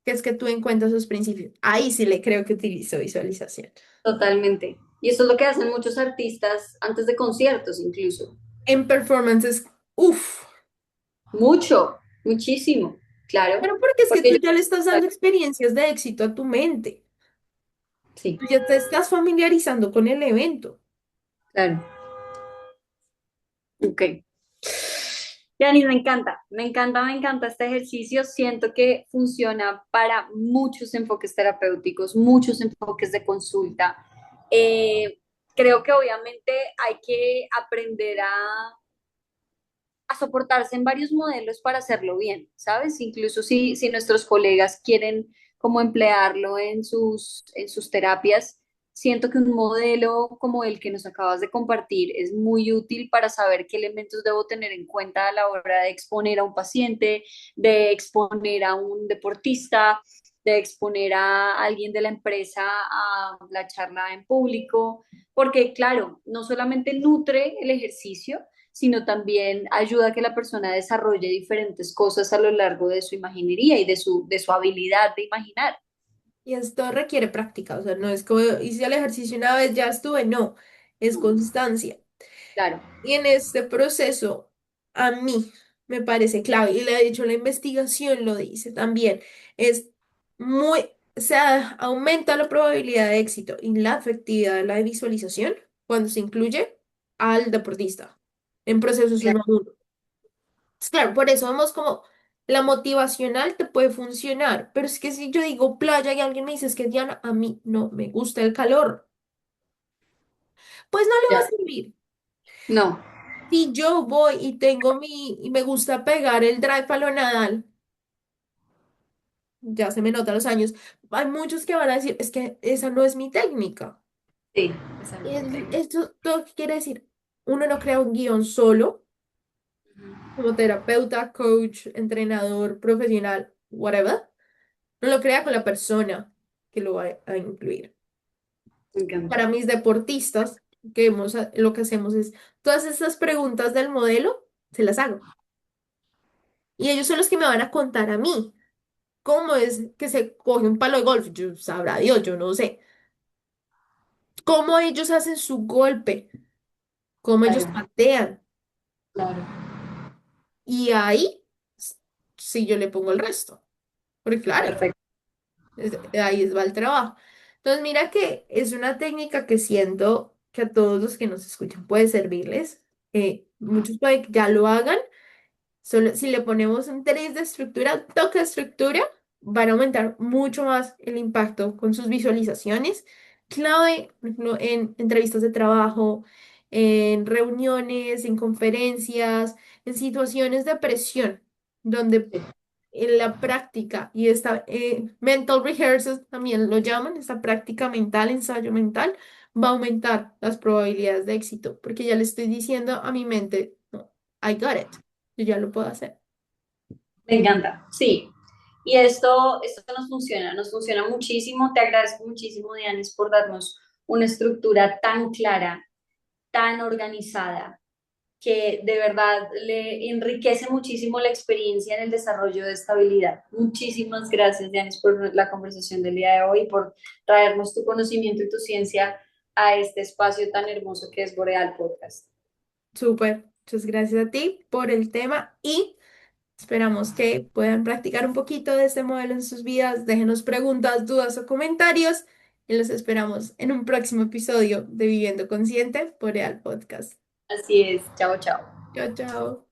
A: Que es que tú encuentras esos principios. Ahí sí le creo que utilizo visualización.
B: totalmente. Y eso es lo que hacen muchos artistas antes de conciertos incluso.
A: En performances, uff,
B: Mucho, muchísimo, claro.
A: pero porque es que
B: Porque
A: tú
B: yo,
A: ya le estás dando experiencias de éxito a tu mente.
B: sí,
A: Tú ya te estás familiarizando con el evento.
B: claro. Ok. Yanis, me encanta, me encanta este ejercicio. Siento que funciona para muchos enfoques terapéuticos, muchos enfoques de consulta. Eh, Creo que obviamente hay que aprender a soportarse en varios modelos para hacerlo bien, ¿sabes? Incluso si nuestros colegas quieren como emplearlo en sus terapias, siento que un modelo como el que nos acabas de compartir es muy útil para saber qué elementos debo tener en cuenta a la hora de exponer a un paciente, de exponer a un deportista, de exponer a alguien de la empresa a la charla en público, porque claro, no solamente nutre el ejercicio, sino también ayuda a que la persona desarrolle diferentes cosas a lo largo de su imaginería y de su habilidad de imaginar.
A: Y esto requiere práctica, o sea, no es como hice el ejercicio una vez, ya estuve, no, es constancia.
B: Claro,
A: Y en este proceso, a mí me parece clave, y le he dicho, la investigación lo dice también, es muy, o sea, aumenta la probabilidad de éxito y la efectividad de la visualización cuando se incluye al deportista en procesos
B: claro,
A: uno a uno. Pues claro, por eso vemos como la motivacional te puede funcionar, pero es que si yo digo playa y alguien me dice es que Diana, a mí no me gusta el calor, pues no le va a
B: ya.
A: servir.
B: No,
A: Si yo voy y tengo y me gusta pegar el drive a lo Nadal, ya se me nota los años, hay muchos que van a decir, es que esa no es mi técnica.
B: sí, esa no
A: Y
B: es mi técnica.
A: esto todo quiere decir, uno no crea un guión solo, como terapeuta, coach, entrenador, profesional, whatever. No lo crea con la persona que lo va a incluir.
B: Me encanta.
A: Para mis deportistas, lo que hacemos es, todas estas preguntas del modelo, se las hago. Y ellos son los que me van a contar a mí cómo es que se coge un palo de golf. Yo sabrá Dios, yo no sé. Cómo ellos hacen su golpe, cómo ellos
B: Claro,
A: patean.
B: claro,
A: Y ahí, sí yo le pongo el resto. Porque claro,
B: perfecto.
A: ahí va el trabajo. Entonces, mira que es una técnica que siento que a todos los que nos escuchan puede servirles. Muchos pueden que ya lo hagan. Solo si le ponemos un 3 de estructura, toque de estructura, van a aumentar mucho más el impacto con sus visualizaciones. Clave, por ejemplo, en entrevistas de trabajo, en reuniones, en conferencias, en situaciones de presión, donde
B: Sí,
A: en la práctica y esta mental rehearsal también lo llaman, esta práctica mental, ensayo mental, va a aumentar las probabilidades de éxito, porque ya le estoy diciendo a mi mente, no, I got it, yo ya lo puedo hacer.
B: me encanta, sí. Y esto nos funciona muchísimo. Te agradezco muchísimo, Dianis, por darnos una estructura tan clara, tan organizada, que de verdad le enriquece muchísimo la experiencia en el desarrollo de estabilidad. Muchísimas gracias, Dianis, por la conversación del día de hoy y por traernos tu conocimiento y tu ciencia a este espacio tan hermoso que es Boreal Podcast.
A: Súper. Muchas gracias a ti por el tema y esperamos que puedan practicar un poquito de este modelo en sus vidas. Déjenos preguntas, dudas o comentarios y los esperamos en un próximo episodio de Viviendo Consciente por Real Podcast.
B: Así es, chao, chao.
A: Chao, chao.